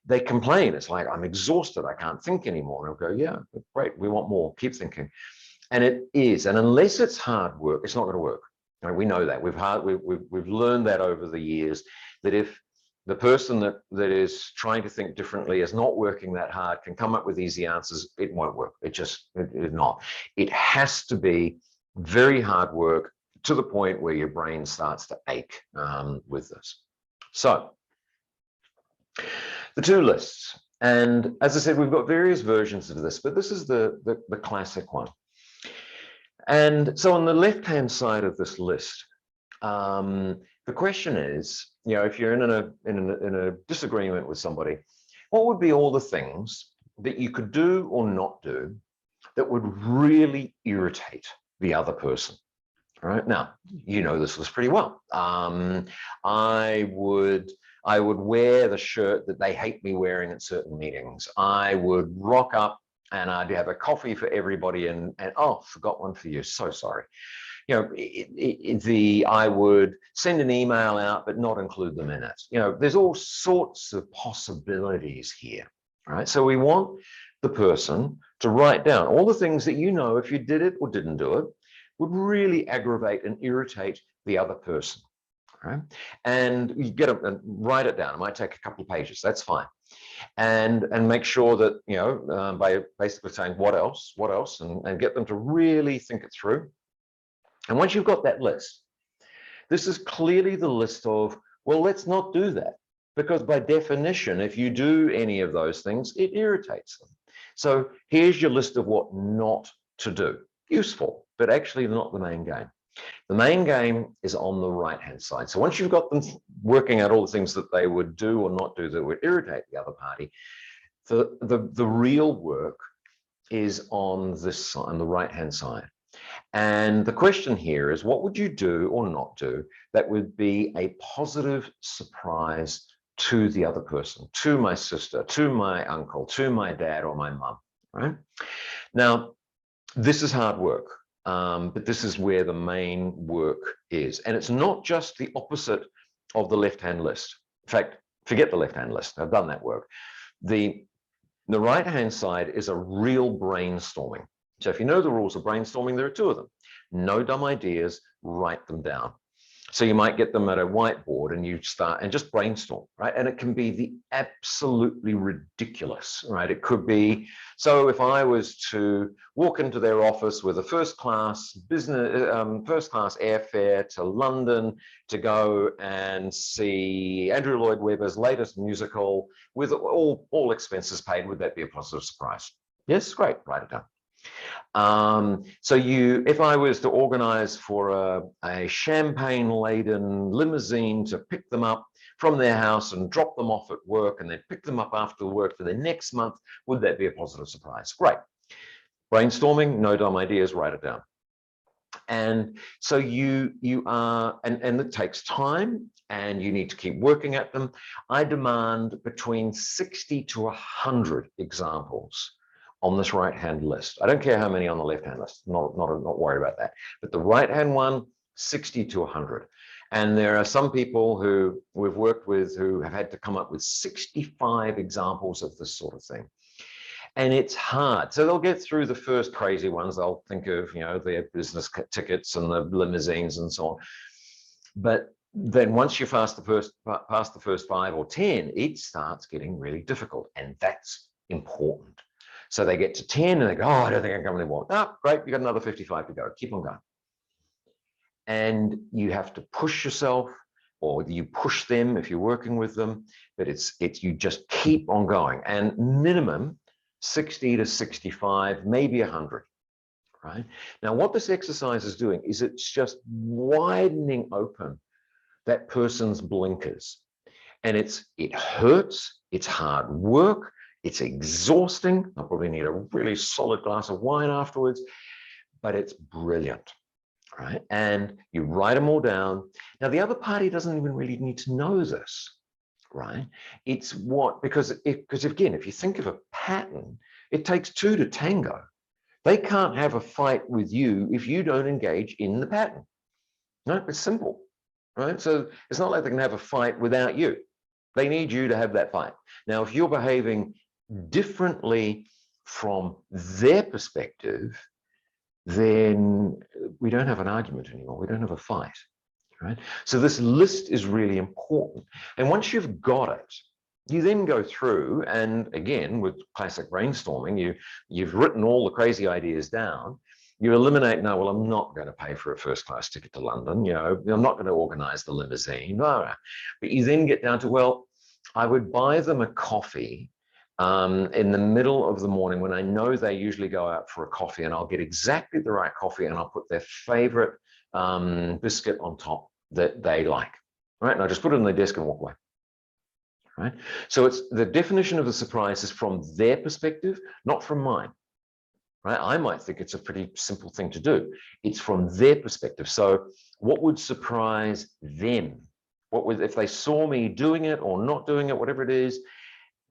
Speaker 1: they complain. It's like, I'm exhausted, I can't think anymore. And I'll go, yeah, great, we want more, keep thinking. And it is, and unless it's hard work, it's not going to work. We know that. We've learned that over the years, that if the person that is trying to think differently is not working that hard, can come up with easy answers, it won't work. It is not. It has to be very hard work to the point where your brain starts to ache with this. So the two lists. And as I said, we've got various versions of this, but this is the classic one. And so on the left-hand side of this list, the question is, if you're in a disagreement with somebody, what would be all the things that you could do or not do that would really irritate the other person? All right. Now, this list pretty well. I would wear the shirt that they hate me wearing at certain meetings. I would rock up and I'd have a coffee for everybody and oh, forgot one for you. So sorry. I would send an email out, but not include them in it. There's all sorts of possibilities here. All right. So we want the person to write down all the things that if you did it or didn't do it, would really aggravate and irritate the other person. Right? And you get them and write it down. It might take a couple of pages. That's fine. And make sure that, by basically saying what else, and get them to really think it through. And once you've got that list, this is clearly the list of, well, let's not do that. Because by definition, if you do any of those things, it irritates them. So here's your list of what not to do. Useful, but actually not the main game. The main game is on the right-hand side. So once you've got them working out all the things that they would do or not do that would irritate the other party, the real work is on this side, on the right-hand side. And the question here is, what would you do or not do that would be a positive surprise to the other person, to my sister, to my uncle, to my dad or my mum, right? Now, this is hard work, but this is where the main work is. And it's not just the opposite of the left-hand list. In fact, forget the left-hand list. I've done that work. The right-hand side is a real brainstorming. So if you know the rules of brainstorming, there are two of them. No dumb ideas, write them down. So you might get them at a whiteboard and you start and just brainstorm, right? And it can be the absolutely ridiculous, right? It could be, so if I was to walk into their office with a first-class airfare to London to go and see Andrew Lloyd Webber's latest musical with all expenses paid, would that be a positive surprise? Yes, great, write it down. So if I was to organize for a champagne-laden limousine to pick them up from their house and drop them off at work and then pick them up after work for the next month, would that be a positive surprise? Great. Brainstorming, no dumb ideas, write it down. And so you are, and it takes time and you need to keep working at them. I demand between 60 to 100 examples on this right-hand list. I don't care how many on the left-hand list, not worried about that. But the right-hand one, 60 to 100. And there are some people who we've worked with who have had to come up with 65 examples of this sort of thing. And it's hard. So they'll get through the first crazy ones. They'll think of, their business tickets and the limousines and so on. But then once you pass the first 5 or 10, it starts getting really difficult. And that's important. So they get to 10 and they go, oh, I don't think I can come anymore. Oh, great, you got another 55 to go. Keep on going. And you have to push yourself, or you push them if you're working with them, but you just keep on going. And minimum 60 to 65, maybe 100, right? Now, what this exercise is doing is it's just widening open that person's blinkers. And it hurts, it's hard work, it's exhausting. I probably need a really solid glass of wine afterwards, but it's brilliant, right? And you write them all down. Now, the other party doesn't even really need to know this, right? It's because again, if you think of a pattern, it takes two to tango. They can't have a fight with you if you don't engage in the pattern. No, it's simple, right? So it's not like they can have a fight without you. They need you to have that fight. Now, if you're behaving differently from their perspective, then we don't have an argument anymore. We don't have a fight, right? So this list is really important. And once you've got it, you then go through, and again, with classic brainstorming, you've written all the crazy ideas down. You eliminate, no, well, I'm not going to pay for a first-class ticket to London. I'm not going to organize the limousine. But you then get down to, well, I would buy them a coffee in the middle of the morning when I know they usually go out for a coffee, and I'll get exactly the right coffee and I'll put their favorite biscuit on top that they like, right? And I just put it on their desk and walk away, right? So it's the definition of the surprise is from their perspective, not from mine, right? I might think it's a pretty simple thing to do. It's from their perspective. So what would surprise them? If they saw me doing it or not doing it, whatever it is,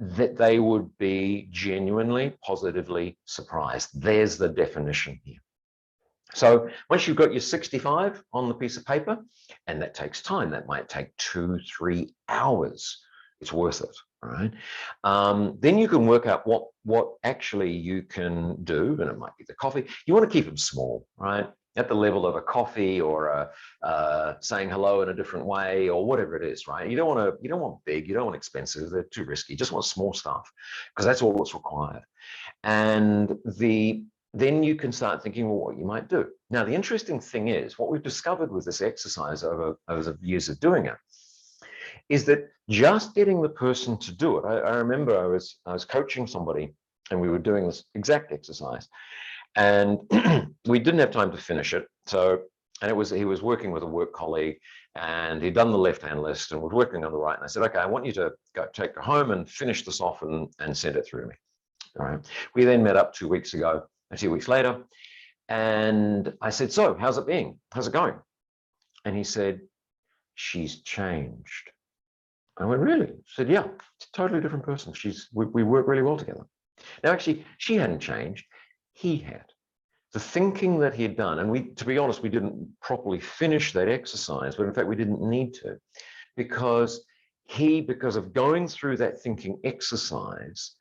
Speaker 1: that they would be genuinely, positively surprised. There's the definition here. So once you've got your 65 on the piece of paper, and that takes time, that might take 2-3 hours, it's worth it, right? Then you can work out what actually you can do, and it might be the coffee. You want to keep them small, right? At the level of a coffee or saying hello in a different way or whatever it is, right? You don't want big, you don't want expensive, they're too risky. You just want small stuff because that's all that's required. And then you can start thinking, well, what you might do. Now, the interesting thing is what we've discovered with this exercise over the years of doing it is that just getting the person to do it. I remember I was coaching somebody and we were doing this exact exercise. And we didn't have time to finish it. So And he was working with a work colleague, and he'd done the left-hand list and was working on the right. And I said, okay, I want you to go take it home and finish this off and send it through to me. All right. We then met up 2 weeks ago, 2 weeks later, and I said, so how's it been? How's it going? And he said, she's changed. I went, really? He said, yeah, it's a totally different person. We work really well together. Now, actually, she hadn't changed. He had. The thinking that he had done, and to be honest, we didn't properly finish that exercise, but in fact, we didn't need to, because of going through that thinking exercise,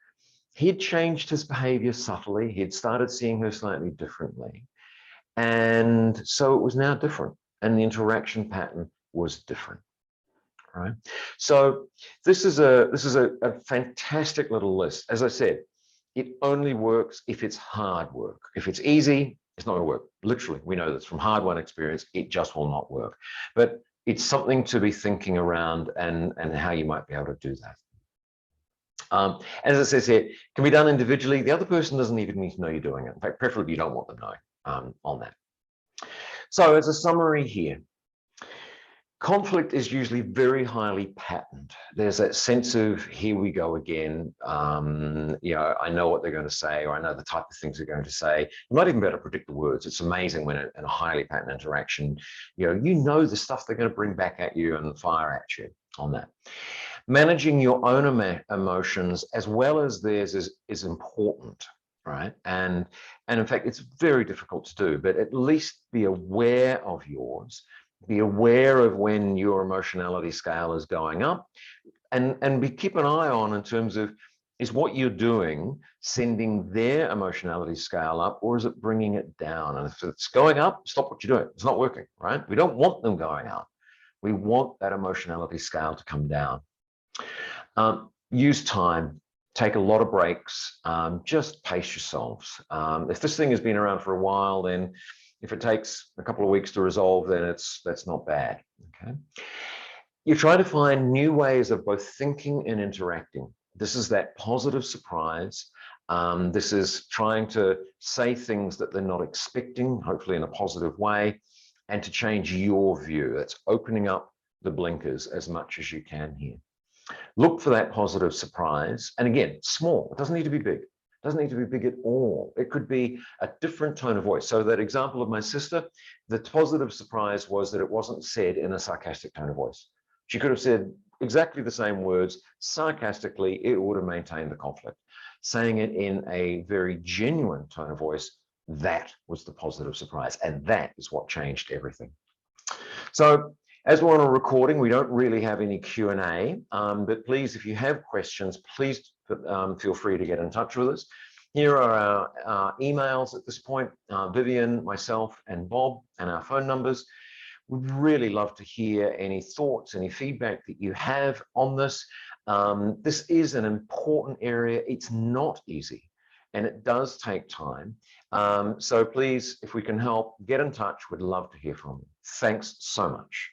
Speaker 1: he had changed his behavior subtly. He had started seeing her slightly differently. And so it was now different, and the interaction pattern was different. Right. So this is a fantastic little list. As I said, it only works if it's hard work. If it's easy, it's not going to work. Literally, we know this from hard-won experience. It just will not work. But it's something to be thinking around and how you might be able to do that. As it says here, can be done individually. The other person doesn't even need to know you're doing it. In fact, preferably you don't want them knowing on that. So as a summary here, conflict is usually very highly patterned. There's that sense of, here we go again. I know what they're going to say, or I know the type of things they're going to say. You might even be able to predict the words. It's amazing when in a highly patterned interaction, you know the stuff they're going to bring back at you and fire at you on that. Managing your own emotions as well as theirs is important, right? And in fact, it's very difficult to do, but at least be aware of yours. Be aware of when your emotionality scale is going up, and keep an eye on in terms of, is what you're doing sending their emotionality scale up, or is it bringing it down? And if it's going up, stop what you're doing. It's not working, right? We don't want them going up. We want that emotionality scale to come down. Use time. Take a lot of breaks. Just pace yourselves. If this thing has been around for a while, then if it takes a couple of weeks to resolve, then that's not bad. Okay. You're trying to find new ways of both thinking and interacting. This is that positive surprise. This is trying to say things that they're not expecting, hopefully in a positive way, and to change your view. That's opening up the blinkers as much as you can here. Look for that positive surprise. And again, small. It doesn't need to be big. It doesn't need to be big at all. It could be a different tone of voice. So that example of my sister, the positive surprise was that it wasn't said in a sarcastic tone of voice. She could have said exactly the same words sarcastically. It would have maintained the conflict. Saying it in a very genuine tone of voice, that was the positive surprise. And that is what changed everything. So as we're on a recording, we don't really have any Q&A, but please, if you have questions, please feel free to get in touch with us. Here are our emails at this point, Vivian, myself, and Bob, and our phone numbers. We'd really love to hear any thoughts, any feedback that you have on this. This is an important area. It's not easy, and it does take time. So please, if we can help, get in touch. We'd love to hear from you. Thanks so much.